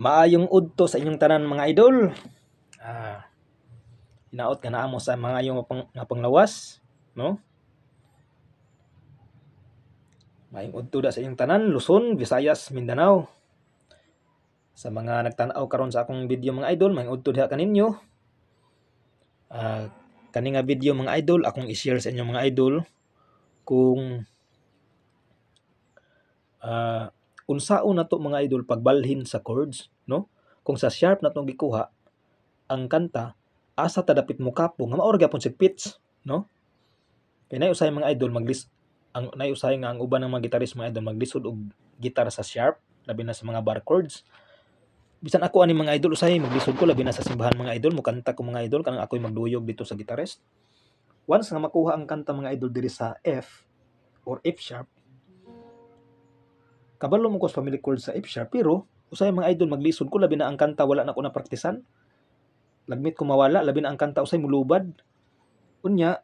Maayong udto sa inyong tanan mga idol. Hinaot nga naa mo sa mga yung nga panglawas, no? Maayong udto da sa inyong tanan, Luzon, Visayas, Mindanao. Sa mga nagtan-aw karon sa akong video mga idol, maayong udto diha kaninyo. Kani nga video mga idol, akong i-share sa inyo mga idol kung unsaon nato mga idol pagbalhin sa chords, no? Kung sa sharp nato gikuha ang kanta, asa ta dapit mo kapo nga mao ra gyapon sig pitch, no? Kay nay usay mga idol nay usay nga ang uban ng mga gitarist mga idol maglisod og gitar sa sharp, labi na sa mga bar chords. Bisan ako ani mga idol usay maglisod ko labi na sa simbahan mga idol, mo kanta ko mga idol kanang ako'y magduyog dito sa gitarist. Once nga makuha ang kanta mga idol diri sa F or F sharp, kabalo mo ko sa family chord sa F sharp, pero usay mga idol maglisod ko labi na ang kanta wala na ko na praktisan. Lagmit ko mawala labi na ang kanta usay mulubad. Unya,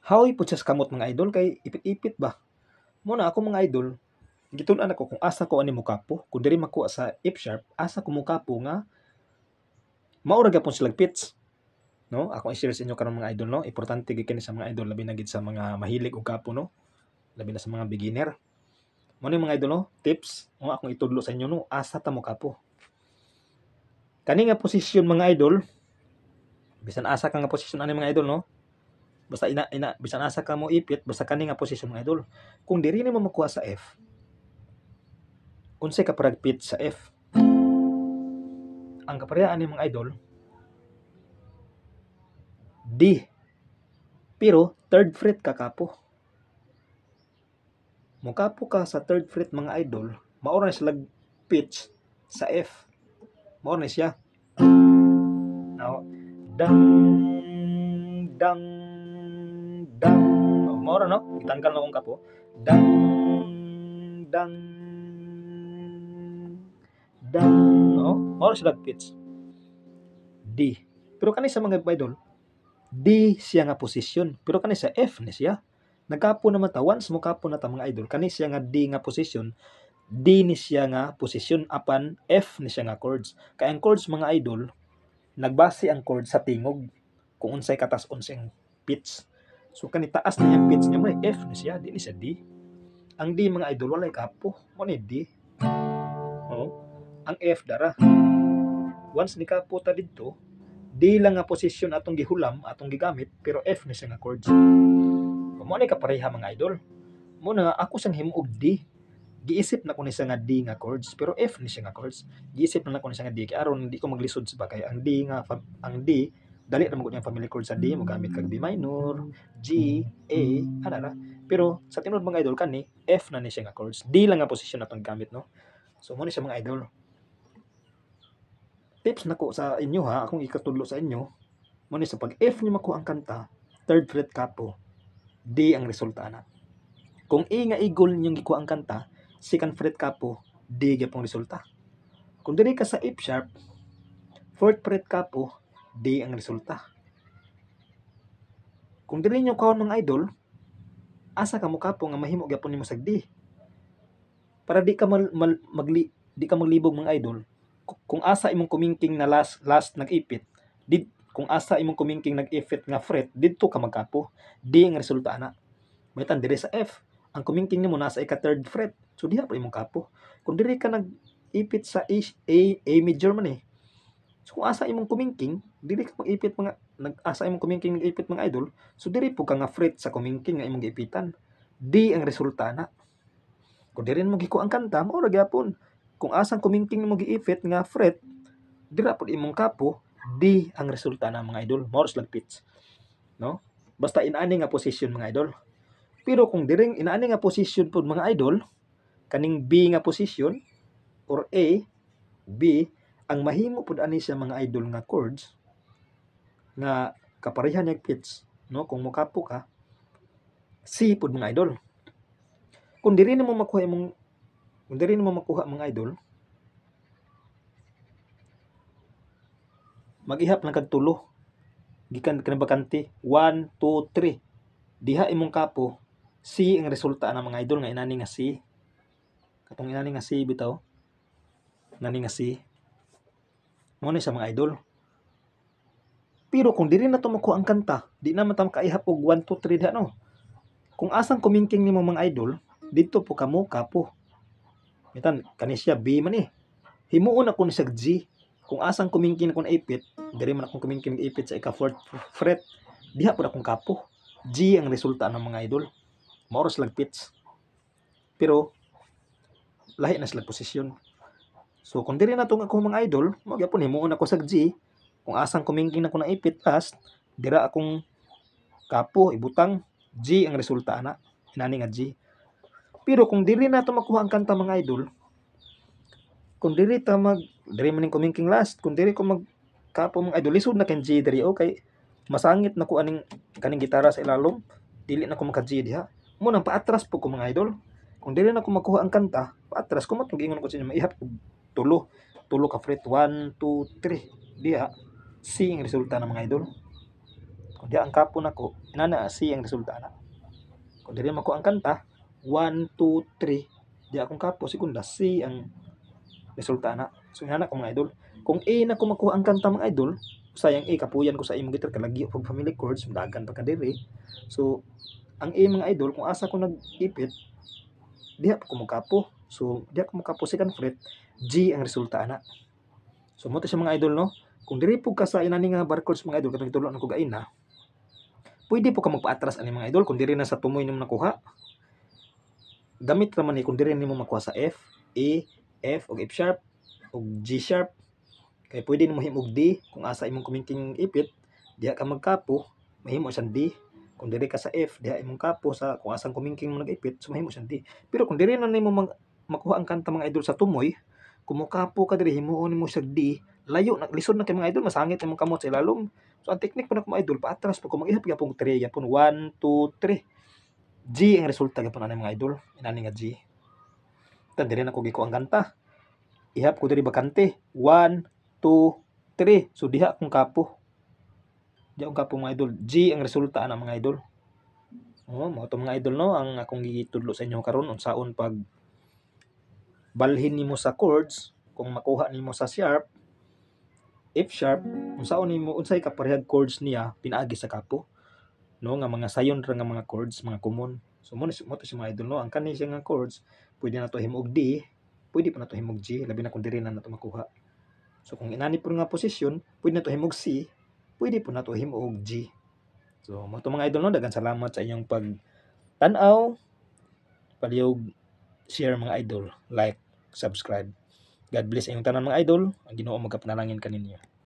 haoy pud siya sa kamot mga idol kay ipit-ipit ba. Muna ako mga idol, gitun-an ako kung asa ko ani mukapo, kung diri makuha sa F sharp, asa ko mukapo nga mao ra gyapon sila pitch. No? Ako i-share sa inyo karon mga idol, no? Importante gyud kini sa mga idol labi na gid sa mga mahilig og kapo, no? Labi na sa mga beginner. Mo ni mga idol, no? Tips mo akong itudlo sa inyo, no? Asa ta mo kapo. Kani nga posisyon mga idol, bisan asa ka nga posisyon ani mga idol, no? Basta bisan asa ka mo ipit, basta kani nga posisyon mga idol. Kung diri nimo makuha sa F, unsay ka parag pitch sa F? Ang kaparehaan ni mga idol, D. Pero third fret ka kapo. Mukapo ka sa third fret mga idol, mao ra sila pitch sa F. Mao na siya. Now, dang dang dang. Mao ra no? Gitanggal na akong kapo. Dang dang dang. No? Mao ra sila pitch. D. Pero kani sa mga idol, D siya nga posisyon. Pero kani sa F ni siya. Nagkapo naman ta. Once mo kapo na ta mga idol, kani siya nga D nga posisyon. D ni siya nga posisyon apan F ni siya nga chords. Kaya ang chords mga idol, nagbase ang chord sa tingog. Kung unsay katas unsay pitch. So kani taas na yung pitch niya mo F ni siya, di ni siya D. Ang D mga idol walay kapo, mo ni D. Oh, ang F dara. Once ni kapo ta didto, D lang nga posisyon atong gihulam, atong gigamit, pero F ni siya nga chords. Mo ni kapareha mga idol. Mo na ako sang himuog D. Giisip na ko ni siya nga D nga chords, pero F ni siya nga chords. Giisip na ko ni siya nga D, kaya aron hindi ko maglisod sa bagay. Ang D, dali na mo yung family chord sa D, mo gamit kag B minor, G, A, ana ra. Pero sa tinod mga idol kani, F na ni siya nga chords. D lang nga posisyon atong gamit, no? So mo ni siya mga idol. Tips nako sa inyo ha, akong ikatudlo sa inyo, mo ni sa pag F niyo makuha ang kanta, third fret kapo, D ang resulta ana. Kung A nga igol ninyong gikuha ang kanta, second fret kapo, D gyapon resulta. Kung diri ka sa F sharp, fourth fret kapo, D ang resulta. Kung diri nyo kaon mga idol, asa ka mo kapo nga mahimo gyapon nimo sag D. Para di ka di ka maglibog mga idol. Kung asa imong kumingking na last nag-ipit, kung asa imong kumingking nag-ifit nga fret, didto ka magkapo. D ang resulta ana. Bitan diri sa F, ang kumingking nimo nasa ika third fret. So diha pa imong kapo. Kung diri ka nag-ipit sa A major man eh. So kung asa imong kumingking, diri ka mag-ipit asa imong kumingking nag-ipit mga idol, so diri po ka nga fret sa kumingking nga imong giipitan. D ang resulta na. Kung diri mo giko ang kanta, mao ra gyapon. Kung asang kumingking mo giipit nga fret, dira pud imong kapo, D ang resulta na mga idol. Mao ra pitch. No? Basta inaani nga position mga idol. Pero kung diring inaani nga position pud mga idol, kaning B nga position or A, B, ang mahimo pud ani siya mga idol nga chords nga kapareha niya pitch, no? Kung mokapo ka, C pud mga idol. Kung diri nimo makuha mga idol, mag-ihap lang kag tulo. Gikan kanang bakante 1 2 3. Diha imong kapo, C ang resulta na mga idol nga inani nga C. Katong inani nga C bitaw. nani nga C. Mo ni sa mga idol. Pero kung diri na to makuha ang kanta, di na man ta makaihap og 1 2 3 diha no. Kung asang kumingking nimo mga idol, dito po kamo kapo. Mitan kani siya B man eh. Himuon ako ni sa G. Kung asang kumingking ako na ipit, diri man akong kumingking ipit sa ika 4th fret, diha po akong kapo. G ang resulta ng mga idol. Mao slag pitch. Pero lahi na sila posisyon. So kung diri na tong ako mga idol, mo gyapon himuon ako sa G. Kung asang kumingking ako na ipit last, dira akong kapo ibutang G ang resulta ana. Inani nga G. Pero kung diri na to makuha ang kanta mga idol, kung diri man kumingking last, kung diri ko kapo mga idol, lisod na kan G diri okay. Masangit na ko kaning gitara sa ilalom, dili na ko maka G diha. Mo nang paatras po ko mga idol. Kung dili na ko makuha ang kanta, paatras ko matungingon ko sa inyo maihap tulo ka fret 1 2 3 diha C ang resulta ng mga idol. Kung diha ang kapo nako, inana C ang resulta na. Kung dili makuha ang kanta, 1 2 3 diha akong kapo segunda C ang resulta na. So inana ko mga idol. Kung A na ko makuha ang kanta mga idol, sayang A kapuyan ko sa imong gitar kalagi og family chords, dagan pa ka diri. So ang A mga idol, kung asa ko nag-ipit, diha pa ko magkapo. So diha ko magkapo second fret, G ang resulta na. So mo to sa mga idol no. Kung diri po ka sa inani nga bar chords mga idol katong gitulo na ko gaina, pwede po ka magpaatras ani mga idol kung diri na sa tumoy nimo nakuha. Gamit ra man ni kung diri nimo makuha sa F, A, F og F sharp og G sharp. Kay pwede nimo himog D kung asa imong kumingking ipit, diha ka magkapo, mahimo siyang D. Kung diri ka sa F, diha imong kapo sa kung asang kumingking mo nag-ipit, so mahimo siyang D. Pero kung diri na nimo makuha ang kanta mga idol sa tumoy, kumukapo ka diri himuon nimo siya D, layo na lisod na kay mga idol, masangit imong kamot sa ilalom. So ang technique pa na mga idol, paatras pa ko mag-ihap gyapon 3 gyapon 1 2 3. G ang resulta gyapon ani mga idol, inani nga G. Tan diri na ko giko ang kanta. Ihap ko diri bakante 1 2 3. So diha akong kapo. Diha akong kapo mga idol. G ang resulta ana mga idol. Oh, mo to mga idol no ang akong gitudlo sa inyo karon unsaon pag balhin nimo sa chords kung makuha nimo sa sharp F sharp, unsaon nimo unsay kaparehag chords niya pinaagi sa kapo, no nga mga sayon ra nga mga chords, mga common. So mo to si mga idol no, ang kani siya nga chords, pwede na to himog D, pwede pa na to himog G, labi na kung diri na nato makuha. So kung inani po nga posisyon, pwede na to himog C, pwede po na to himog G. So mo to mga idol no, daghang salamat sa inyong pag tan-aw, palihog share mga idol, like, subscribe. God bless inyong tanan mga idol. Ang Ginoo magapanalangin kaninyo.